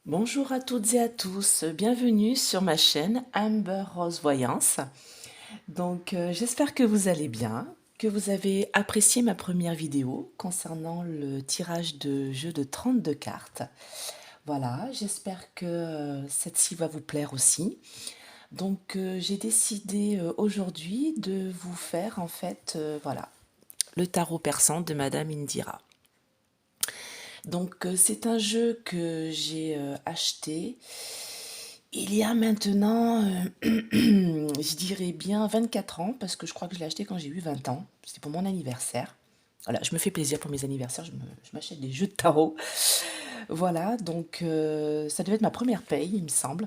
Bonjour à toutes et à tous, bienvenue sur ma chaîne Amber Rose Voyance. J'espère que vous allez bien, que vous avez apprécié ma première vidéo concernant le tirage de jeu de 32 cartes. Voilà, j'espère que cette-ci va vous plaire aussi. J'ai décidé aujourd'hui de vous faire voilà, le tarot persan de Madame Indira. C'est un jeu que j'ai acheté il y a maintenant, je dirais bien 24 ans, parce que je crois que je l'ai acheté quand j'ai eu 20 ans. C'était pour mon anniversaire. Voilà, je me fais plaisir pour mes anniversaires, je m'achète des jeux de tarot. Voilà, ça devait être ma première paye, il me semble.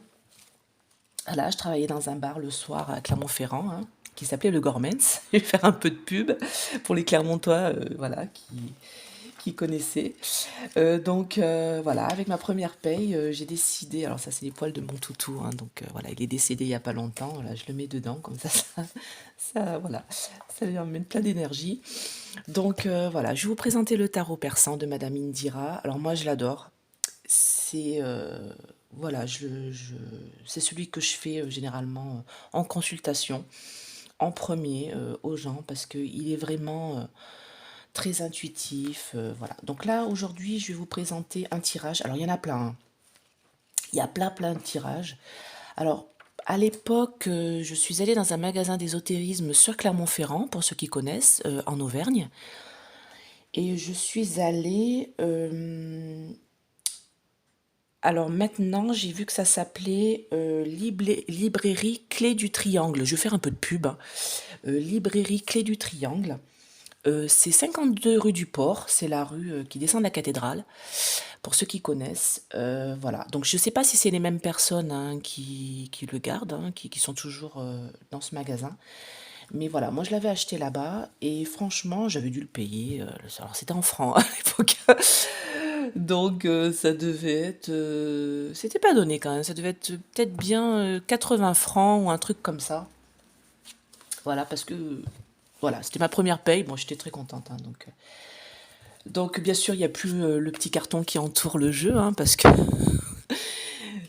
Voilà, je travaillais dans un bar le soir à Clermont-Ferrand, hein, qui s'appelait le Gormens. Je vais faire un peu de pub pour les Clermontois, voilà, qui connaissaient. Voilà, avec ma première paye, j'ai décidé, alors ça c'est les poils de mon toutou, hein, voilà, il est décédé il y a pas longtemps, voilà, je le mets dedans, comme voilà, ça lui emmène plein d'énergie. Voilà, je vais vous présenter le tarot persan de Madame Indira. Alors moi je l'adore, c'est voilà, c'est celui que je fais généralement en consultation, en premier aux gens, parce qu'il est vraiment très intuitif. Voilà. Donc là, aujourd'hui, je vais vous présenter un tirage. Alors, il y en a plein, hein. Il y a plein de tirages. Alors, à l'époque, je suis allée dans un magasin d'ésotérisme sur Clermont-Ferrand, pour ceux qui connaissent, en Auvergne. Et je suis allée... alors maintenant, j'ai vu que ça s'appelait Librairie Clé du Triangle. Je vais faire un peu de pub, hein. Librairie Clé du Triangle. C'est 52 rue du Port, c'est la rue qui descend de la cathédrale, pour ceux qui connaissent. Voilà, donc je ne sais pas si c'est les mêmes personnes hein, qui le gardent, hein, qui sont toujours dans ce magasin. Mais voilà, moi je l'avais acheté là-bas et franchement, j'avais dû le payer. Alors c'était en francs à l'époque. Ça devait être. C'était pas donné quand même, ça devait être peut-être bien 80 francs ou un truc comme ça. Voilà, parce que voilà, c'était ma première paye. Bon, j'étais très contente. Hein, bien sûr, il n'y a plus le petit carton qui entoure le jeu, hein, parce que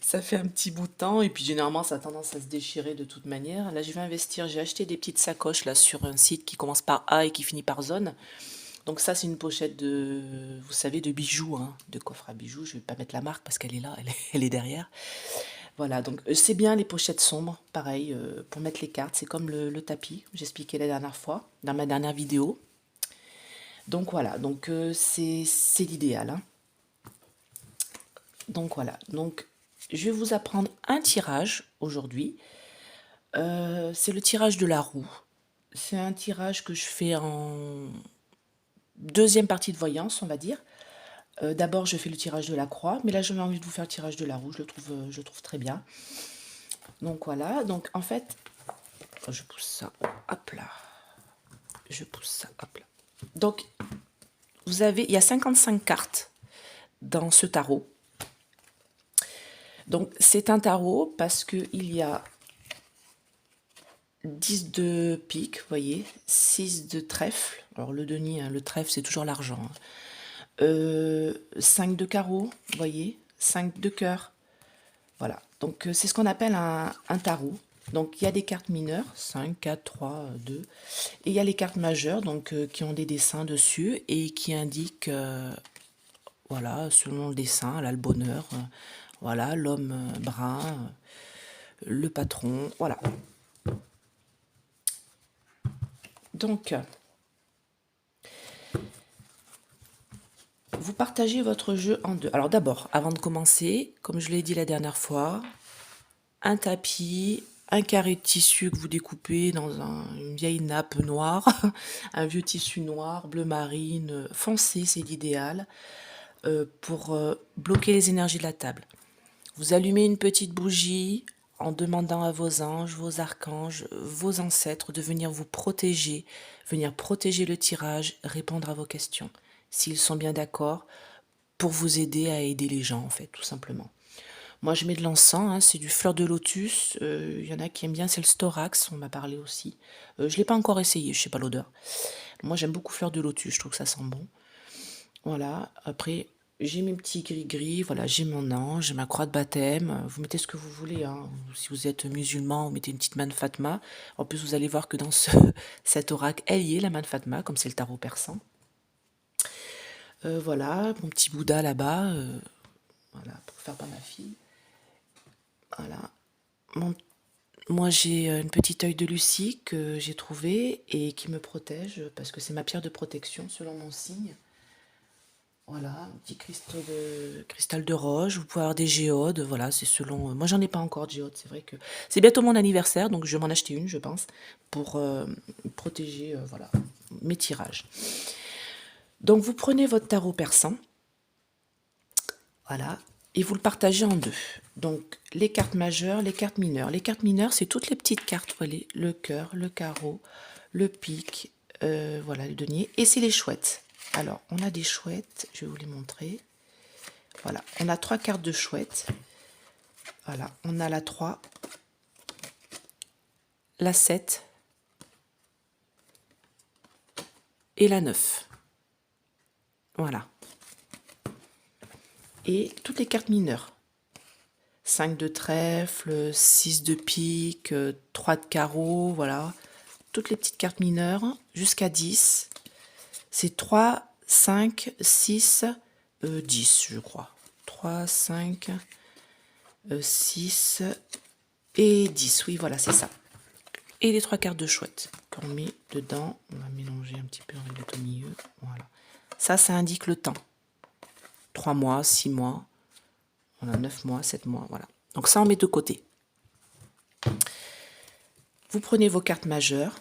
ça fait un petit bout de temps. Et puis généralement, ça a tendance à se déchirer de toute manière. Là, je vais investir. J'ai acheté des petites sacoches là sur un site qui commence par A et qui finit par zone. Donc ça, c'est une pochette de, vous savez, de bijoux, hein, de coffre à bijoux. Je vais pas mettre la marque parce qu'elle est là, elle est derrière. Voilà, donc c'est bien les pochettes sombres, pareil, pour mettre les cartes. C'est comme le tapis, j'expliquais la dernière fois, dans ma dernière vidéo. Donc voilà, c'est l'idéal, hein. Donc voilà, donc je vais vous apprendre un tirage aujourd'hui. C'est le tirage de la roue. C'est un tirage que je fais en deuxième partie de voyance, on va dire. D'abord, je fais le tirage de la croix, mais là, j'avais envie de vous faire le tirage de la roue. Je le trouve très bien. Donc voilà, donc en fait, je pousse ça, hop là. Je pousse ça, hop là. Donc, il y a 55 cartes dans ce tarot. Donc, c'est un tarot parce qu'il y a 10 de pique, vous voyez, 6 de trèfle. Alors, le denier, hein, le trèfle, c'est toujours l'argent. 5 de carreau, vous voyez, 5 de cœur. Voilà, donc c'est ce qu'on appelle un tarot. Donc il y a des cartes mineures, 5, 4, 3, 2. Et il y a les cartes majeures, qui ont des dessins dessus et qui indiquent, voilà, selon le dessin, là, le bonheur, voilà, l'homme brun, le patron, voilà. Donc, vous partagez votre jeu en deux. Alors d'abord, avant de commencer, comme je l'ai dit la dernière fois, un tapis, un carré de tissu que vous découpez dans une vieille nappe noire, un vieux tissu noir, bleu marine, foncé, c'est l'idéal, pour bloquer les énergies de la table. Vous allumez une petite bougie en demandant à vos anges, vos archanges, vos ancêtres de venir protéger le tirage, répondre à vos questions, s'ils sont bien d'accord, pour vous aider à aider les gens, en fait, tout simplement. Moi, je mets de l'encens, hein, c'est du fleur de lotus. Il y en a qui aiment bien, c'est le storax, on m'a parlé aussi. Je ne l'ai pas encore essayé, je sais pas l'odeur. Moi, j'aime beaucoup fleur de lotus, je trouve que ça sent bon. Voilà, après, j'ai mes petits gris-gris, voilà, j'ai mon ange, j'ai ma croix de baptême. Vous mettez ce que vous voulez, hein. Si vous êtes musulman, vous mettez une petite main de Fatma. En plus, vous allez voir que dans cet oracle, elle y est, la main de Fatma, comme c'est le tarot persan. Voilà, mon petit Bouddha là-bas, voilà, pour faire par ma fille. Voilà. Moi, j'ai une petite œil de Lucie que j'ai trouvé et qui me protège parce que c'est ma pierre de protection selon mon signe. Voilà, un petit cristal de roche. Vous pouvez avoir des géodes. Voilà, c'est selon. Moi, j'en ai pas encore de géodes. C'est vrai que c'est bientôt mon anniversaire, donc je vais m'en acheter une, je pense, pour protéger, voilà, mes tirages. Donc, vous prenez votre tarot persan, voilà, et vous le partagez en deux. Donc, les cartes majeures, les cartes mineures. Les cartes mineures, c'est toutes les petites cartes, vous voyez, le cœur, le carreau, le pic, voilà, le denier, et c'est les chouettes. Alors, on a des chouettes, je vais vous les montrer. Voilà, on a 3 cartes de chouettes. Voilà, on a la 3, la 7 et la 9. Voilà. Et toutes les cartes mineures. 5 de trèfle, 6 de pique, 3 de carreau, voilà. Toutes les petites cartes mineures jusqu'à 10. C'est 3, 5, 6, 10, je crois. 3, 5, 6 et 10. Oui, voilà, c'est ça. Et les 3 cartes de chouette qu'on met dedans. On va mélanger un petit peu, on va le mettre au milieu. Voilà. Ça indique le temps. 3 mois, 6 mois. On a 9 mois, 7 mois, voilà. Donc ça, on met de côté. Vous prenez vos cartes majeures.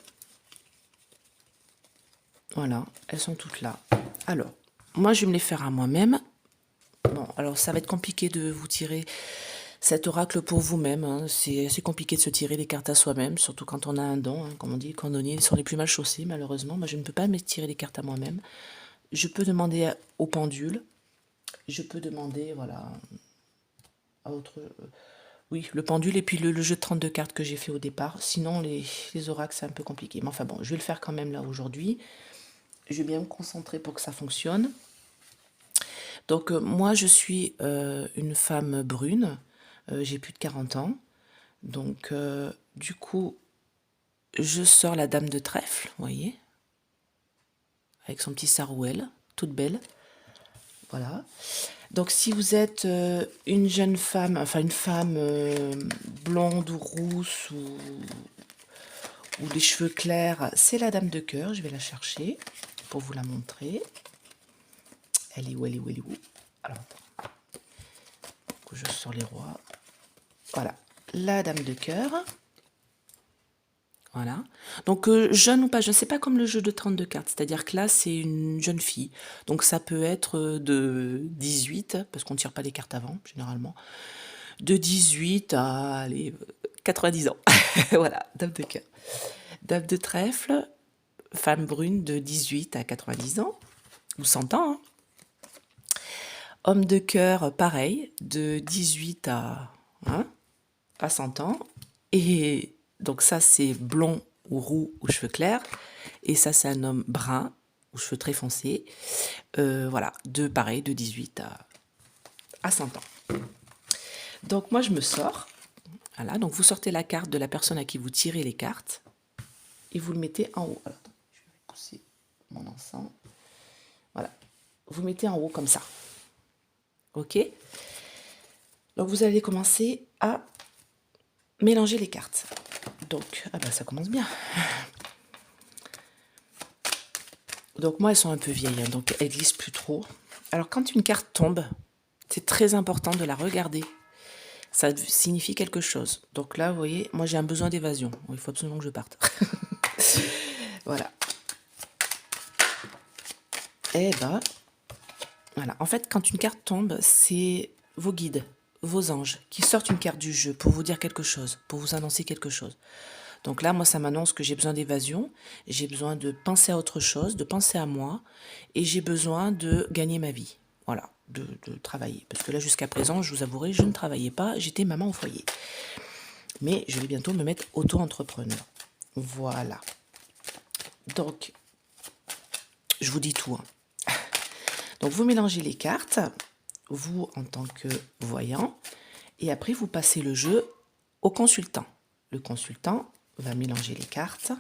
Voilà, elles sont toutes là. Alors, moi, je vais me les faire à moi-même. Bon, alors ça va être compliqué de vous tirer cet oracle pour vous-même. Hein. C'est assez compliqué de se tirer les cartes à soi-même, surtout quand on a un don. Hein. Comme on dit, les cordonniers sont les plus mal chaussés, malheureusement. Moi, je ne peux pas me tirer les cartes à moi-même. Je peux demander au pendule. Je peux demander, voilà, à autre... oui, le pendule et puis le jeu de 32 cartes que j'ai fait au départ. Sinon, les oracles, c'est un peu compliqué. Mais enfin bon, je vais le faire quand même là aujourd'hui. Je vais bien me concentrer pour que ça fonctionne. Donc moi, je suis une femme brune. J'ai plus de 40 ans. Donc du coup, je sors la dame de trèfle, vous voyez, avec son petit sarouel, toute belle. Voilà. Donc si vous êtes une jeune femme, enfin une femme blonde ou rousse ou les cheveux clairs, c'est la dame de cœur. Je vais la chercher pour vous la montrer. Elle est où, elle est où, elle est où? Alors, attends. Que je sors les rois. Voilà, la dame de cœur. Voilà. Donc, jeune ou pas jeune, c'est pas comme le jeu de 32 cartes. C'est-à-dire que là, c'est une jeune fille. Donc, ça peut être de 18, parce qu'on ne tire pas les cartes avant, généralement. De 18 à, allez, 90 ans. Voilà, dame de cœur. Dame de trèfle, femme brune de 18 à 90 ans, ou 100 ans. Hein. Homme de cœur, pareil, de 18 à 100 ans. Et donc ça, c'est blond ou roux ou cheveux clairs. Et ça, c'est un homme brun ou cheveux très foncés. Voilà, pareil, de 18 à 100 ans. Donc moi, je me sors. Voilà, donc vous sortez la carte de la personne à qui vous tirez les cartes. Et vous le mettez en haut. Alors, attends, je vais pousser mon encens. Voilà, vous mettez en haut comme ça. Ok? Donc vous allez commencer à mélanger les cartes. Donc, ah ben ça commence bien. Donc moi, elles sont un peu vieilles, hein, donc elles glissent plus trop. Alors quand une carte tombe, c'est très important de la regarder. Ça signifie quelque chose. Donc là, vous voyez, moi j'ai un besoin d'évasion. Il faut absolument que je parte. Voilà. Et ben, voilà. En fait, quand une carte tombe, c'est vos guides, vos anges, qui sortent une carte du jeu pour vous dire quelque chose, pour vous annoncer quelque chose. Donc là, moi, ça m'annonce que j'ai besoin d'évasion, j'ai besoin de penser à autre chose, de penser à moi, et j'ai besoin de gagner ma vie. Voilà, de travailler. Parce que là, jusqu'à présent, je vous avouerai, je ne travaillais pas, j'étais maman au foyer. Mais je vais bientôt me mettre auto-entrepreneur. Voilà. Donc, je vous dis tout. Hein. Donc vous mélangez les cartes, vous en tant que voyant, et après vous passez le jeu au consultant. Le consultant va mélanger les cartes.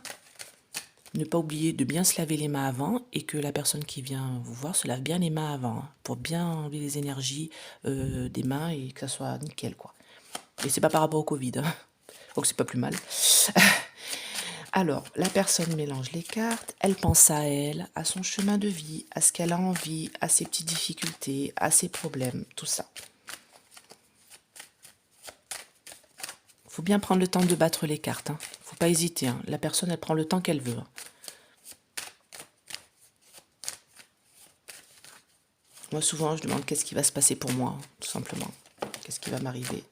Ne pas oublier de bien se laver les mains avant et que la personne qui vient vous voir se lave bien les mains avant, hein, pour bien enlever les énergies des mains et que ça soit nickel, quoi. Et c'est pas par rapport au Covid, hein. Donc c'est pas plus mal. Alors, la personne mélange les cartes, elle pense à elle, à son chemin de vie, à ce qu'elle a envie, à ses petites difficultés, à ses problèmes, tout ça. Faut bien prendre le temps de battre les cartes, hein. Faut pas hésiter, hein. La personne, elle prend le temps qu'elle veut, hein. Moi, souvent, je demande qu'est-ce qui va se passer pour moi, tout simplement. Qu'est-ce qui va m'arriver?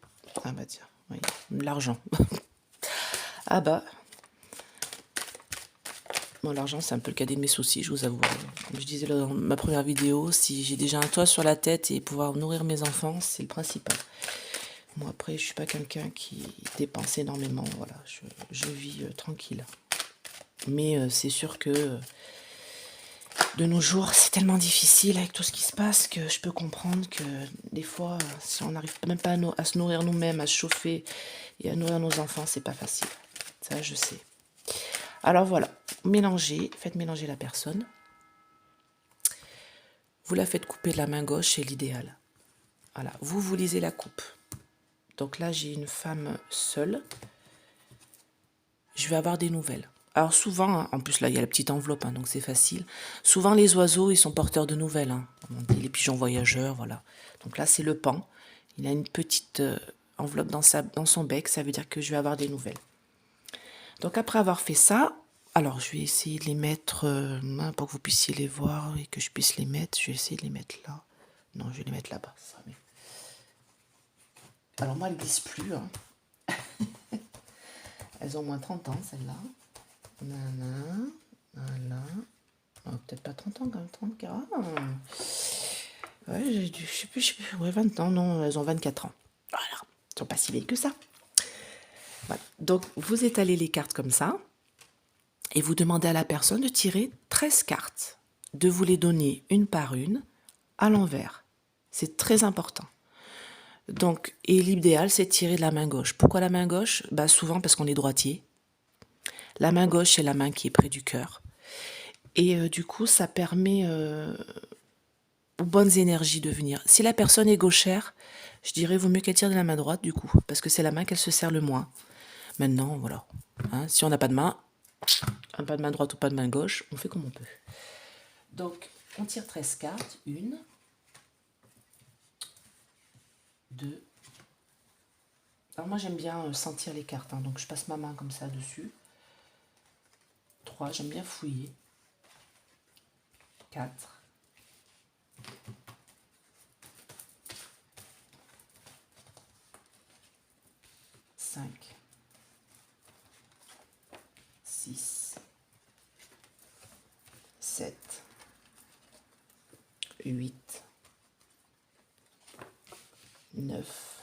Ah bah tiens, oui, l'argent. Ah bah, bon, l'argent, c'est un peu le cadet de mes soucis, je vous avoue. Comme je disais dans ma première vidéo, si j'ai déjà un toit sur la tête et pouvoir nourrir mes enfants, c'est le principal. Moi, après, je suis pas quelqu'un qui dépense énormément, voilà, je vis tranquille. Mais c'est sûr que de nos jours, c'est tellement difficile avec tout ce qui se passe que je peux comprendre que des fois, si on n'arrive même pas à se nourrir nous-mêmes, à se chauffer et à nourrir nos enfants, c'est pas facile. Ça, je sais. Alors voilà, mélangez, faites mélanger la personne. Vous la faites couper de la main gauche, c'est l'idéal. Voilà, vous lisez la coupe. Donc là, j'ai une femme seule. Je vais avoir des nouvelles. Alors souvent, hein, en plus là, il y a la petite enveloppe, hein, donc c'est facile. Souvent, les oiseaux, ils sont porteurs de nouvelles, hein. On dit les pigeons voyageurs, voilà. Donc là, c'est le paon. Il a une petite enveloppe dans son bec, ça veut dire que je vais avoir des nouvelles. Donc après avoir fait ça, alors je vais essayer de les mettre, pour que vous puissiez les voir et que je puisse les mettre. Je vais essayer de les mettre là. Non, je vais les mettre là-bas. Ça, mais... Alors moi, elles ne glissent plus, hein. Elles ont au moins 30 ans, celles-là. Voilà. Oh, peut-être pas 30 ans, quand même, 30, 40. Ouais, je sais plus, ouais, 20 ans, non, elles ont 24 ans. Voilà, elles sont pas si vieilles que ça. Voilà. Donc, vous étalez les cartes comme ça, et vous demandez à la personne de tirer 13 cartes, de vous les donner une par une, à l'envers. C'est très important. Donc, et l'idéal, c'est de tirer de la main gauche. Pourquoi la main gauche? Bah, souvent parce qu'on est droitier. La main gauche, c'est la main qui est près du cœur. Et du coup, ça permet aux bonnes énergies de venir. Si la personne est gauchère, je dirais vaut mieux qu'elle tire de la main droite, du coup, parce que c'est la main qu'elle se sert le moins. Maintenant, voilà. Hein, si on n'a pas de main, pas de main droite ou pas de main gauche, on fait comme on peut. Donc, on tire 13 cartes. 1, 2. Alors moi, j'aime bien sentir les cartes, hein, donc je passe ma main comme ça dessus. 3, j'aime bien fouiller. 4. 5. 6. 7. 8. 9.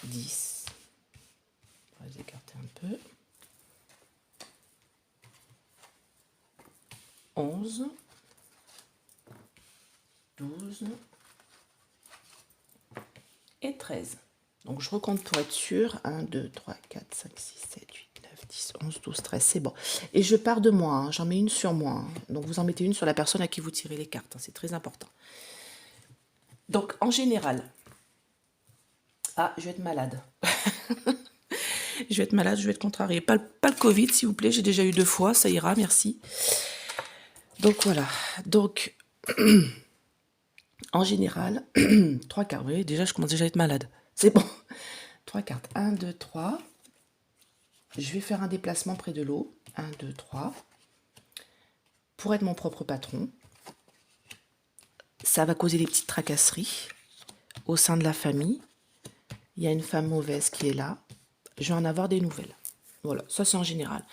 10. On va les écarter un peu. 11. 12. Et 13. Donc je recompte pour être sûr. 1, 2, 3, 4, 5, 6, 7, 8, 9, 10, 11, 12, 13. C'est bon. Et je pars de moi. Hein. J'en mets une sur moi. Hein. Donc vous en mettez une sur la personne à qui vous tirez les cartes. Hein. C'est très important. Donc en général... Ah, je vais être malade. Je vais être malade, je vais être contrariée. Pas le Covid, s'il vous plaît. J'ai déjà eu 2 fois. Ça ira, merci. Donc voilà. Donc... En général, 3 cartes. Vous voyez, déjà, je commence déjà à être malade. C'est bon. 3 cartes. 1, 2, 3. Je vais faire un déplacement près de l'eau. 1, 2, 3. Pour être mon propre patron. Ça va causer des petites tracasseries au sein de la famille. Il y a une femme mauvaise qui est là. Je vais en avoir des nouvelles. Voilà, ça c'est en général.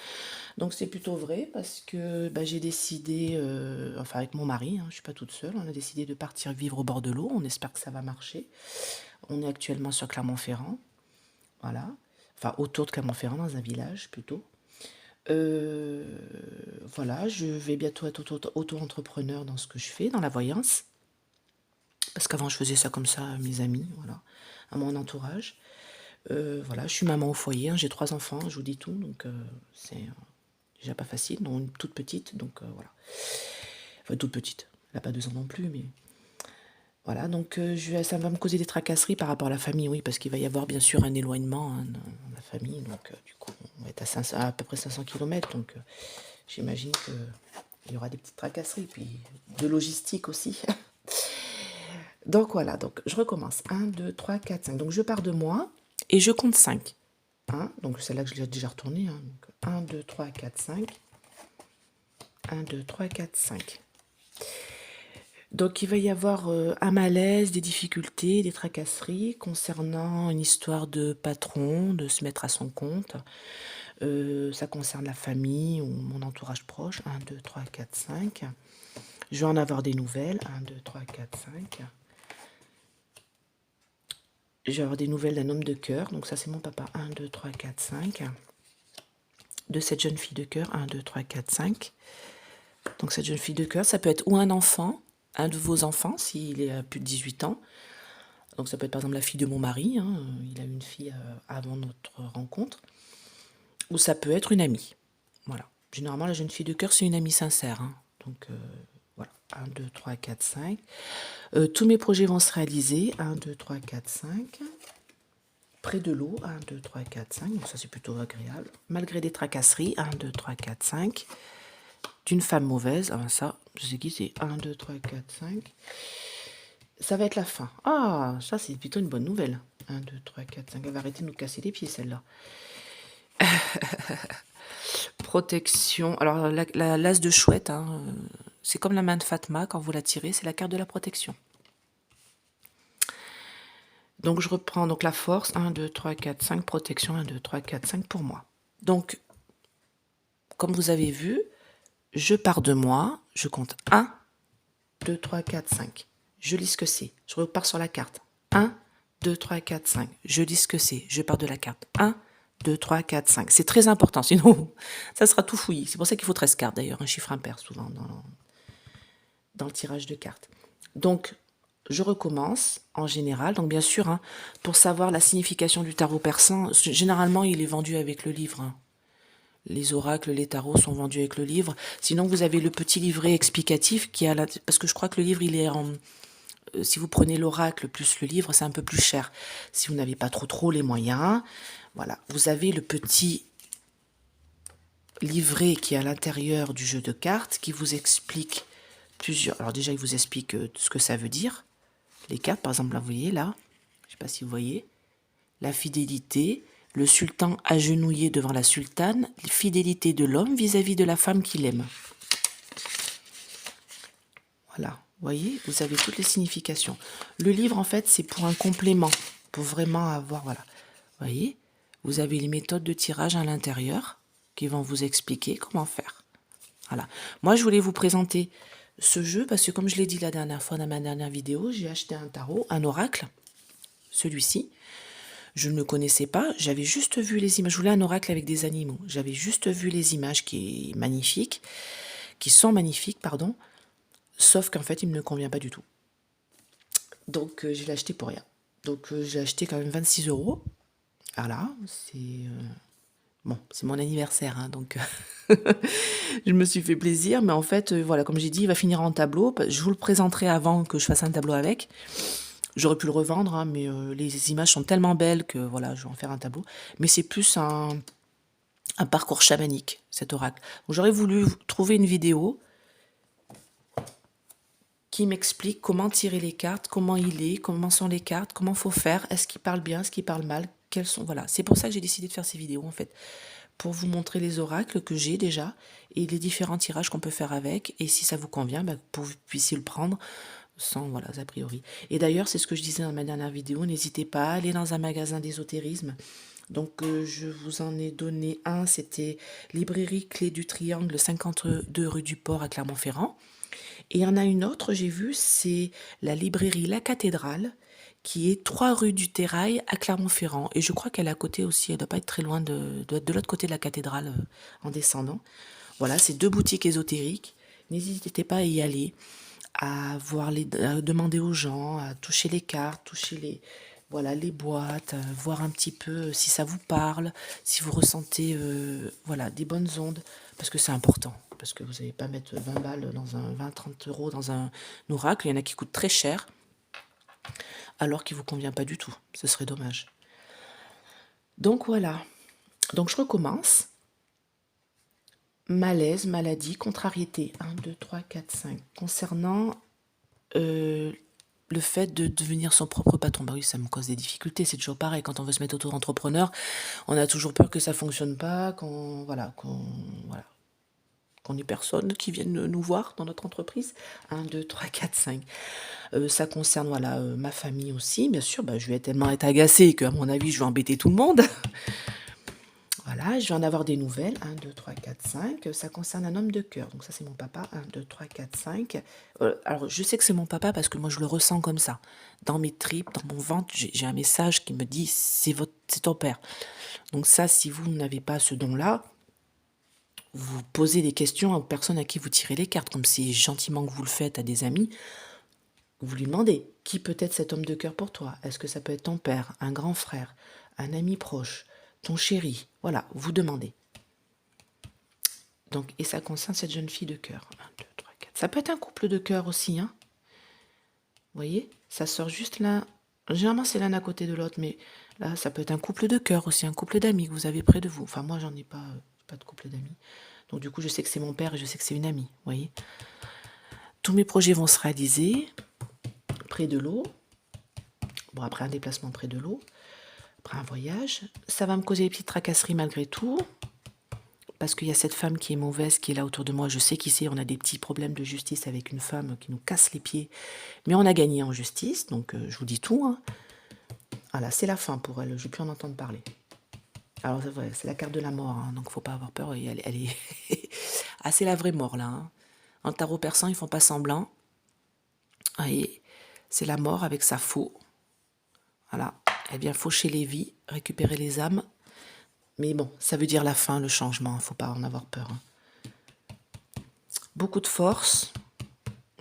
Donc c'est plutôt vrai parce que j'ai décidé, enfin avec mon mari, hein, je ne suis pas toute seule, on a décidé de partir vivre au bord de l'eau. On espère que ça va marcher. On est actuellement sur Clermont-Ferrand. Voilà. Enfin autour de Clermont-Ferrand, dans un village plutôt. Euh, voilà, je vais bientôt être auto-entrepreneur dans ce que je fais, dans la voyance. Parce qu'avant, je faisais ça comme ça à mes amis, voilà, à mon entourage. Voilà, je suis maman au foyer, hein, j'ai 3 enfants, je vous dis tout, donc c'est déjà pas facile, dont une toute petite, donc voilà. Enfin, toute petite, elle n'a pas 2 ans non plus, mais voilà, donc ça va me causer des tracasseries par rapport à la famille, oui, parce qu'il va y avoir bien sûr un éloignement hein, dans la famille, donc du coup, on va être à peu près 500 km, donc j'imagine qu'il y aura des petites tracasseries, puis de logistique aussi. Donc voilà, donc je recommence. 1, 2, 3, 4, 5. Donc je pars de moi et je compte 5. Donc celle-là que je l'ai déjà retournée. 1, 2, 3, 4, 5. 1, 2, 3, 4, 5. Donc il va y avoir un malaise, des difficultés, des tracasseries concernant une histoire de patron, de se mettre à son compte. Ça concerne la famille ou mon entourage proche. 1, 2, 3, 4, 5. Je vais en avoir des nouvelles. 1, 2, 3, 4, 5. Je vais avoir des nouvelles d'un homme de cœur. Donc ça, c'est mon papa. 1, 2, 3, 4, 5. De cette jeune fille de cœur. 1, 2, 3, 4, 5. Donc cette jeune fille de cœur, ça peut être ou un enfant, un de vos enfants, s'il est à plus de 18 ans. Donc ça peut être par exemple la fille de mon mari. Hein, il a eu une fille avant notre rencontre. Ou ça peut être une amie. Voilà. Généralement, la jeune fille de cœur, c'est une amie sincère. Hein. Donc voilà. 1, 2, 3, 4, 5. Tous mes projets vont se réaliser. 1, 2, 3, 4, 5. Près de l'eau. 1, 2, 3, 4, 5. Donc ça, c'est plutôt agréable. Malgré des tracasseries. 1, 2, 3, 4, 5. D'une femme mauvaise. Ah ben ça, je sais qui c'est. 1, 2, 3, 4, 5. Ça va être la fin. Ah, ça, c'est plutôt une bonne nouvelle. 1, 2, 3, 4, 5. Elle va arrêter de nous casser les pieds, celle-là. Protection. Alors, l'as de chouette, hein, c'est comme la main de Fatma, quand vous la tirez, c'est la carte de la protection. Donc, je reprends donc la force. 1, 2, 3, 4, 5. Protection. 1, 2, 3, 4, 5 pour moi. Donc, comme vous avez vu, je pars de moi. Je compte 1, 2, 3, 4, 5. Je lis ce que c'est. Je repars sur la carte. 1, 2, 3, 4, 5. Je lis ce que c'est. Je pars de la carte. 1, 2, 3, 4, 5. C'est très important, sinon ça sera tout fouillis. C'est pour ça qu'il faut 13 cartes d'ailleurs, un chiffre impair souvent dans le tirage de cartes. Donc, je recommence en général. Donc, bien sûr, hein, pour savoir la signification du tarot persan, généralement, il est vendu avec le livre. Hein. Les oracles, les tarots sont vendus avec le livre. Sinon, vous avez le petit livret explicatif qui a parce que je crois que le livre, il est en... Si vous prenez l'oracle plus le livre, c'est un peu plus cher. Si vous n'avez pas trop les moyens, voilà. Vous avez le petit livret qui est à l'intérieur du jeu de cartes qui vous explique plusieurs... Alors déjà, il vous explique ce que ça veut dire. Les cartes, par exemple, là, vous voyez, là, je ne sais pas si vous voyez, la fidélité, le sultan agenouillé devant la sultane, la fidélité de l'homme vis-à-vis de la femme qu'il aime. Voilà, vous voyez, vous avez toutes les significations. Le livre, en fait, c'est pour un complément, pour vraiment avoir, voilà. Vous voyez, vous avez les méthodes de tirage à l'intérieur qui vont vous expliquer comment faire. Voilà. Moi, je voulais vous présenter ce jeu parce que, comme je l'ai dit la dernière fois dans ma dernière vidéo, j'ai acheté un tarot, un oracle, celui-ci. Je ne le connaissais pas, j'avais juste vu les images. Je voulais un oracle avec des animaux. J'avais juste vu les images qui sont magnifiques, pardon. Sauf qu'en fait, il ne me convient pas du tout. Donc, je l'ai acheté pour rien. Donc, j'ai acheté quand même 26 €. Voilà, c'est... Bon, c'est mon anniversaire, hein, donc je me suis fait plaisir. Mais en fait, voilà, comme j'ai dit, il va finir en tableau. Je vous le présenterai avant que je fasse un tableau avec. J'aurais pu le revendre, hein, mais les images sont tellement belles que voilà, je vais en faire un tableau. Mais c'est plus un parcours chamanique, cet oracle. J'aurais voulu trouver une vidéo qui m'explique comment tirer les cartes, comment il est, comment sont les cartes, comment faut faire, est-ce qu'il parle bien, est-ce qu'il parle mal, quels sont... Voilà, c'est pour ça que j'ai décidé de faire ces vidéos, en fait. Pour vous montrer les oracles que j'ai déjà et les différents tirages qu'on peut faire avec. Et si ça vous convient, pour que vous puissiez le prendre sans, voilà, a priori. Et d'ailleurs, c'est ce que je disais dans ma dernière vidéo, n'hésitez pas à aller dans un magasin d'ésotérisme. Donc, je vous en ai donné un, c'était Librairie Clé du Triangle, 52 rue du Port à Clermont-Ferrand. Et il y en a une autre, j'ai vu, c'est la librairie La Cathédrale, qui est 3 rue du Terrail à Clermont-Ferrand. Et je crois qu'elle est à côté aussi, elle doit pas être très loin doit être de l'autre côté de la cathédrale en descendant. Voilà, c'est 2 boutiques ésotériques. N'hésitez pas à y aller, à voir à demander aux gens, à toucher les cartes, toucher voilà, les boîtes, voir un petit peu si ça vous parle, si vous ressentez voilà, des bonnes ondes, parce que c'est important, parce que vous n'allez pas mettre 20 balles dans 30 euros dans un oracle, il y en a qui coûtent très cher, alors qu'il ne vous convient pas du tout, ce serait dommage. Donc voilà, donc je recommence. Malaise, maladie, contrariété, 1, 2, 3, 4, 5. Concernant le fait de devenir son propre patron, bah oui, ça me cause des difficultés, c'est toujours pareil, quand on veut se mettre auto-entrepreneur, on a toujours peur que ça fonctionne pas, qu'on n'ait personne qui vienne nous voir dans notre entreprise. 1, 2, 3, 4, 5. Ça concerne ma famille aussi, bien sûr, je vais tellement être agacée qu'à mon avis, je vais embêter tout le monde. Voilà, je vais en avoir des nouvelles. 1, 2, 3, 4, 5. Ça concerne un homme de cœur. Donc ça, c'est mon papa. 1, 2, 3, 4, 5. Alors, je sais que c'est mon papa parce que moi, je le ressens comme ça. Dans mes tripes, dans mon ventre, j'ai un message qui me dit, c'est ton père. Donc ça, si vous n'avez pas ce don-là, vous posez des questions aux personnes à qui vous tirez les cartes. Comme c'est gentiment que vous le faites à des amis, vous lui demandez, qui peut être cet homme de cœur pour toi? Est-ce que ça peut être ton père, un grand frère, un ami proche, ton chéri? Voilà, vous demandez. Donc, et ça concerne cette jeune fille de cœur. 1, 2, 3, 4. Ça peut être un couple de cœur aussi, hein. Vous voyez, ça sort juste là. Généralement, c'est l'un à côté de l'autre, mais là, ça peut être un couple de cœur aussi, un couple d'amis que vous avez près de vous. Enfin, moi, j'en ai pas de couple d'amis. Donc, du coup, je sais que c'est mon père et je sais que c'est une amie, vous voyez. Tous mes projets vont se réaliser près de l'eau. Bon, après un déplacement près de l'eau, après un voyage. Ça va me causer des petites tracasseries malgré tout. Parce qu'il y a cette femme qui est mauvaise, qui est là autour de moi. Je sais qu'ici, on a des petits problèmes de justice avec une femme qui nous casse les pieds. Mais on a gagné en justice, donc je vous dis tout. Hein. Voilà, c'est la fin pour elle, je ne vais plus en entendre parler. Alors, c'est la carte de la mort, hein, donc il ne faut pas avoir peur. Elle est... ah, c'est la vraie mort, là. Hein. En tarot persan, ils ne font pas semblant. Et c'est la mort avec sa faux. Voilà, elle vient faucher les vies, récupérer les âmes. Mais bon, ça veut dire la fin, le changement, il ne faut pas en avoir peur. Hein. Beaucoup de force,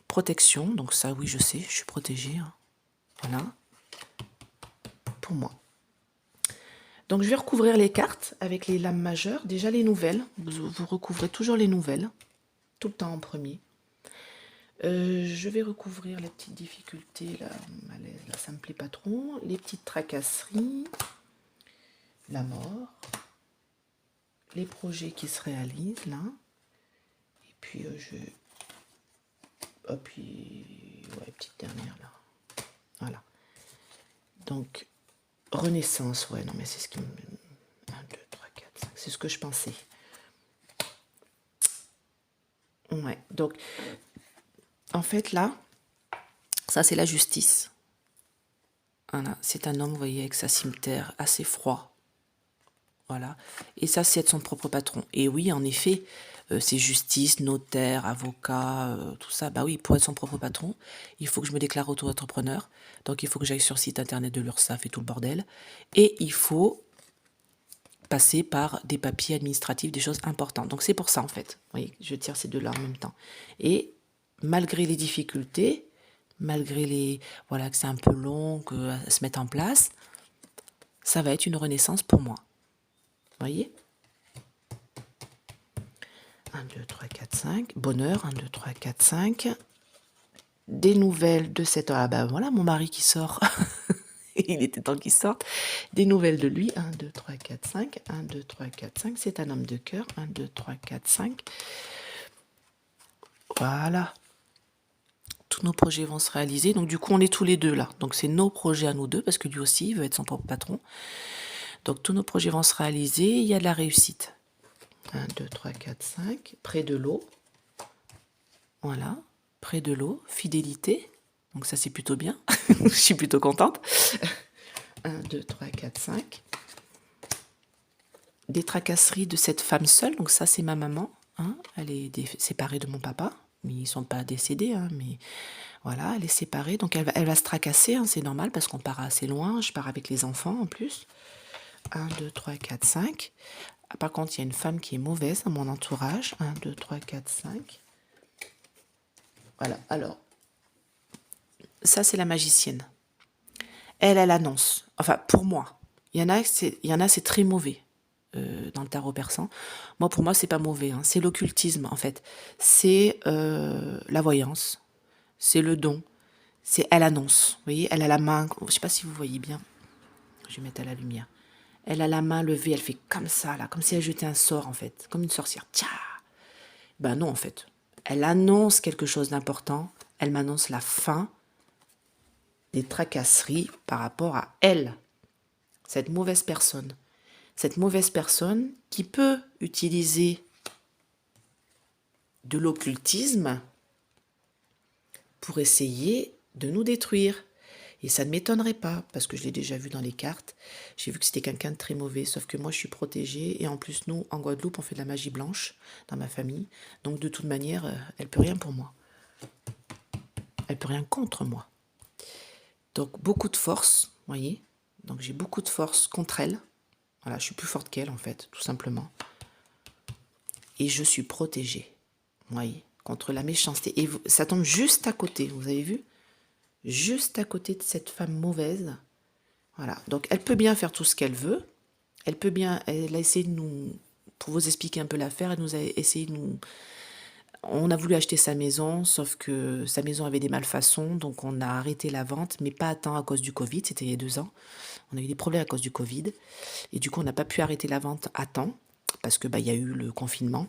protection, donc ça oui je sais, je suis protégée. Hein. Voilà, pour moi. Donc je vais recouvrir les cartes avec les lames majeures. Déjà les nouvelles, vous recouvrez toujours les nouvelles, tout le temps en premier. Je vais recouvrir les petites difficultés, là ça me plaît pas trop. Les petites tracasseries, la mort, les projets qui se réalisent là. Et puis petite dernière là. Voilà. Donc, renaissance, ouais, non mais c'est ce qui me... 1, 2, 3, 4, 5, c'est ce que je pensais. Ouais, donc, en fait là, ça c'est la justice. Voilà, c'est un homme, vous voyez, avec sa cimeterre assez froid. Voilà. Et ça, c'est être son propre patron. Et oui, en effet, c'est justice, notaire, avocat, tout ça. Bah oui, pour être son propre patron, il faut que je me déclare auto-entrepreneur. Donc, il faut que j'aille sur le site internet de l'URSSAF et tout le bordel. Et il faut passer par des papiers administratifs, des choses importantes. Donc, c'est pour ça, en fait. Vous voyez, je tire ces deux-là en même temps. Et malgré les difficultés, malgré que c'est un peu long, que à se mettre en place, ça va être une renaissance pour moi. Voyez 1, 2, 3, 4, 5. Bonheur, 1, 2, 3, 4, 5. Des nouvelles de cette... Ah ben voilà, mon mari qui sort. Il était temps qu'il sorte. Des nouvelles de lui. 1, 2, 3, 4, 5. 1, 2, 3, 4, 5. C'est un homme de cœur. 1, 2, 3, 4, 5. Voilà. Tous nos projets vont se réaliser. Donc du coup, on est tous les deux là. Donc c'est nos projets à nous deux, parce que lui aussi, il veut être son propre patron. Donc tous nos projets vont se réaliser. Il y a de la réussite. 1, 2, 3, 4, 5. Près de l'eau. Voilà. Près de l'eau. Fidélité. Donc ça, c'est plutôt bien. Je suis plutôt contente. 1, 2, 3, 4, 5. Des tracasseries de cette femme seule. Donc ça, c'est ma maman. Hein. Elle est séparée de mon papa. Mais ils ne sont pas décédés. Hein. Mais Voilà, elle est séparée, donc elle va se tracasser, hein, c'est normal parce qu'on part assez loin. Je pars avec les enfants en plus. 1, 2, 3, 4, 5. Ah, par contre, il y a une femme qui est mauvaise dans mon entourage. 1, 2, 3, 4, 5. Voilà, alors, ça c'est la magicienne. Elle annonce. Enfin, pour moi. Il y en a, c'est très mauvais dans le tarot persan. Moi, pour moi, c'est pas mauvais, hein. C'est l'occultisme, en fait. C'est la voyance. C'est le don. C'est elle annonce. Vous voyez, elle a la main. Je sais pas si vous voyez bien. Je vais mettre à la lumière. Elle a la main levée, elle fait comme ça, là, comme si elle jetait un sort, en fait. Comme une sorcière. Tcha. Ben non, en fait. Elle annonce quelque chose d'important. Elle m'annonce la fin des tracasseries par rapport à elle, cette mauvaise personne. Cette mauvaise personne qui peut utiliser de l'occultisme pour essayer de nous détruire. Et ça ne m'étonnerait pas, parce que je l'ai déjà vu dans les cartes. J'ai vu que c'était quelqu'un de très mauvais, sauf que moi je suis protégée. Et en plus, nous, en Guadeloupe, on fait de la magie blanche dans ma famille. Donc de toute manière, elle peut rien pour moi. Elle peut rien contre moi. Donc beaucoup de force, vous voyez. Donc j'ai beaucoup de force contre elle. Voilà, je suis plus forte qu'elle en fait, tout simplement. Et je suis protégée, vous voyez, contre la méchanceté. Et ça tombe juste à côté, vous avez vu? Juste à côté de cette femme mauvaise. Voilà, donc elle peut bien faire tout ce qu'elle veut. Elle a essayé de nous, pour vous expliquer un peu l'affaire, elle nous a essayé de nous... On a voulu acheter sa maison, sauf que sa maison avait des malfaçons, donc on a arrêté la vente, mais pas à temps à cause du Covid, c'était il y a 2 ans. On a eu des problèmes à cause du Covid, et du coup on n'a pas pu arrêter la vente à temps, parce que il y a eu le confinement.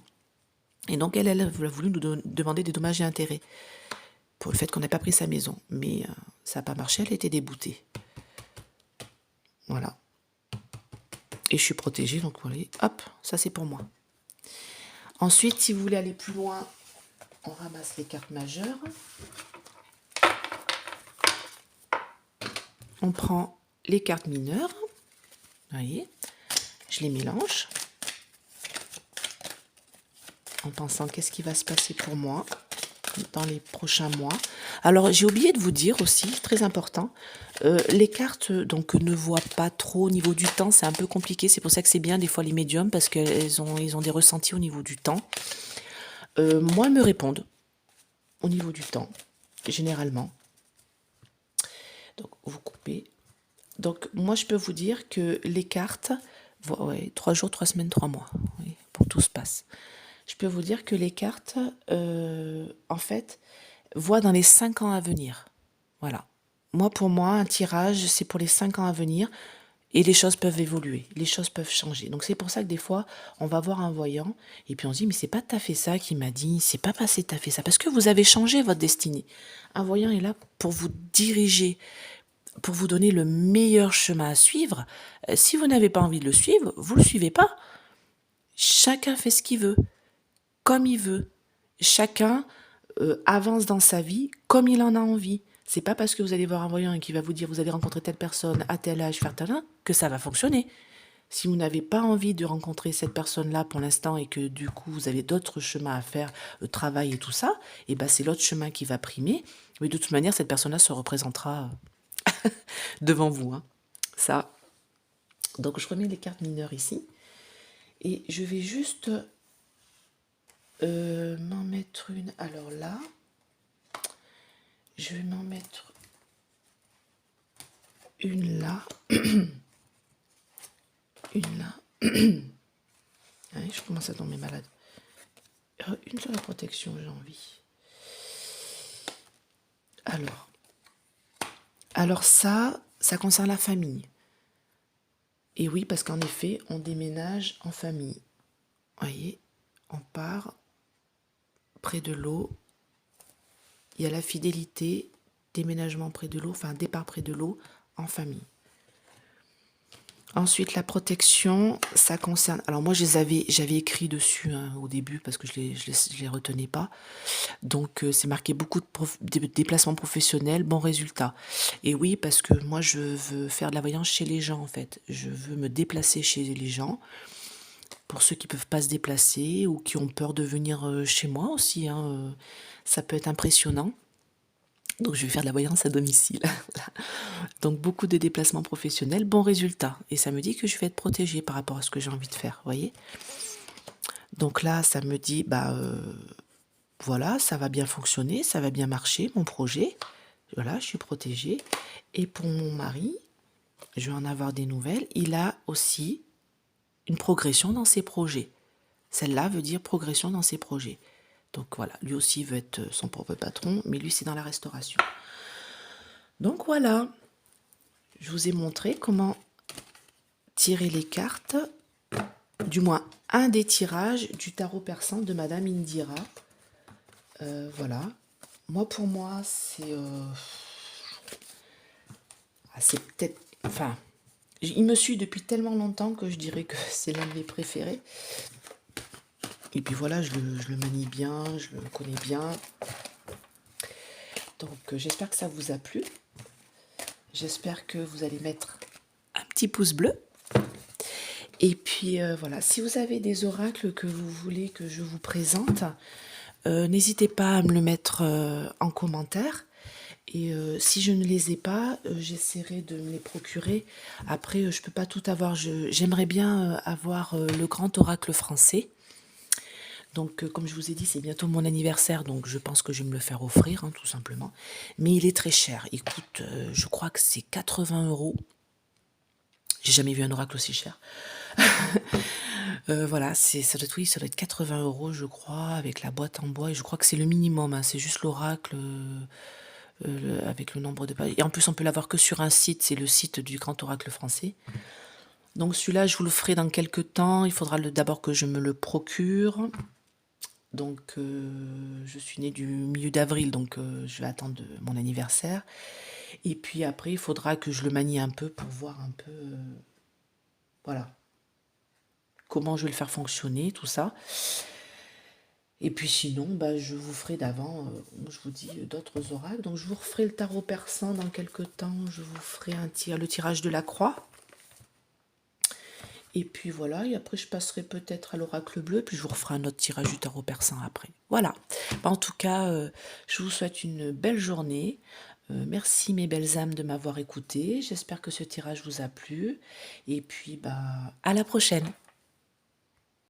Et donc elle a voulu nous demander des dommages et intérêts pour le fait qu'on n'ait pas pris sa maison. Mais ça n'a pas marché, elle était déboutée. Voilà. Et je suis protégée, donc voilà, hop, ça c'est pour moi. Ensuite, si vous voulez aller plus loin, on ramasse les cartes majeures. On prend les cartes mineures. Vous voyez, je les mélange. En pensant qu'est-ce qui va se passer pour moi dans les prochains mois. Alors, j'ai oublié de vous dire aussi, très important, les cartes donc ne voient pas trop au niveau du temps, c'est un peu compliqué, c'est pour ça que c'est bien des fois les médiums, parce qu'ils ont des ressentis au niveau du temps. Moi, elles me répondent au niveau du temps, généralement. Donc, vous coupez. Donc, moi, je peux vous dire que les cartes, ouais, 3 jours, 3 semaines, 3 mois, oui, pour que tout se passe. Je peux vous dire que les cartes, en fait, voient dans les 5 ans à venir. Voilà. Moi, pour moi, un tirage, c'est pour les 5 ans à venir. Et les choses peuvent évoluer, les choses peuvent changer. Donc c'est pour ça que des fois, on va voir un voyant et puis on se dit, mais c'est pas tout à fait ça qui m'a dit, c'est pas passé tout à fait ça, parce que vous avez changé votre destinée. Un voyant est là pour vous diriger, pour vous donner le meilleur chemin à suivre. Si vous n'avez pas envie de le suivre, vous le suivez pas. Chacun fait ce qu'il veut, comme il veut. Chacun avance dans sa vie comme il en a envie. C'est pas parce que vous allez voir un voyant et qu'il va vous dire vous allez rencontrer telle personne à tel âge, faire tel que ça va fonctionner. Si vous n'avez pas envie de rencontrer cette personne-là pour l'instant et que du coup vous avez d'autres chemins à faire, le travail et tout ça, et ben c'est l'autre chemin qui va primer. Mais de toute manière, cette personne-là se représentera devant vous, hein. Ça. Donc je remets les cartes mineures ici. Et je vais juste m'en mettre une. Alors là, je vais m'en mettre une là. Une là. Allez, je commence à tomber malade. Une sur la protection, j'ai envie. Alors ça concerne la famille. Et oui, parce qu'en effet, on déménage en famille. Vous voyez, on part près de l'eau. Il y a la fidélité, déménagement près de l'eau, enfin départ près de l'eau en famille. Ensuite, la protection, ça concerne... Alors moi, j'avais écrit dessus hein, au début parce que je les retenais pas. Donc, c'est marqué beaucoup de déplacements professionnels, bons résultats. Et oui, parce que moi, je veux faire de la voyance chez les gens, en fait. Je veux me déplacer chez les gens. Pour ceux qui peuvent pas se déplacer ou qui ont peur de venir chez moi aussi, hein, ça peut être impressionnant. Donc je vais faire de la voyance à domicile. Voilà. Donc beaucoup de déplacements professionnels, bon résultat. Et ça me dit que je vais être protégée par rapport à ce que j'ai envie de faire, vous voyez. Donc là, ça me dit, bah voilà, ça va bien fonctionner, ça va bien marcher, mon projet. Voilà, je suis protégée. Et pour mon mari, je vais en avoir des nouvelles. Il a aussi une progression dans ses projets. Celle-là veut dire progression dans ses projets. Donc voilà, lui aussi veut être son propre patron, mais lui c'est dans la restauration. Donc voilà, je vous ai montré comment tirer les cartes, du moins un des tirages du tarot persan de Madame Indira. Voilà. Moi, pour moi, c'est peut-être... Enfin, il me suit depuis tellement longtemps que je dirais que c'est l'un de mes préférés. Et puis voilà, je le manie bien, je le connais bien. Donc j'espère que ça vous a plu. J'espère que vous allez mettre un petit pouce bleu. Et puis voilà, si vous avez des oracles que vous voulez que je vous présente, n'hésitez pas à me le mettre en commentaire. Et si je ne les ai pas, j'essaierai de me les procurer. Après, je peux pas tout avoir. J'aimerais bien avoir le grand oracle français. Donc, comme je vous ai dit, c'est bientôt mon anniversaire, donc je pense que je vais me le faire offrir, hein, tout simplement. Mais il est très cher. Il coûte, je crois que c'est 80 euros. J'ai jamais vu un oracle aussi cher. Voilà, ça doit, oui, ça doit être 80 euros, je crois, avec la boîte en bois. Et je crois que c'est le minimum, hein, c'est juste l'oracle avec le nombre de pages. Et en plus, on peut l'avoir que sur un site, c'est le site du Grand Oracle Français. Donc celui-là, je vous le ferai dans quelques temps. Il faudra d'abord que je me le procure. Donc je suis née du milieu d'avril, donc je vais attendre mon anniversaire. Et puis après, il faudra que je le manie un peu pour voir un peu, voilà, comment je vais le faire fonctionner, tout ça. Et puis sinon, bah, je vous ferai d'avant, je vous dis, d'autres oracles. Donc je vous referai le tarot persan dans quelques temps. Je vous ferai le tirage de la croix. Et puis voilà, et après je passerai peut-être à l'oracle bleu, puis je vous referai un autre tirage du tarot persan après. Voilà. Bah, en tout cas, je vous souhaite une belle journée. Merci mes belles âmes de m'avoir écouté. J'espère que ce tirage vous a plu. Et puis, bah, à la prochaine.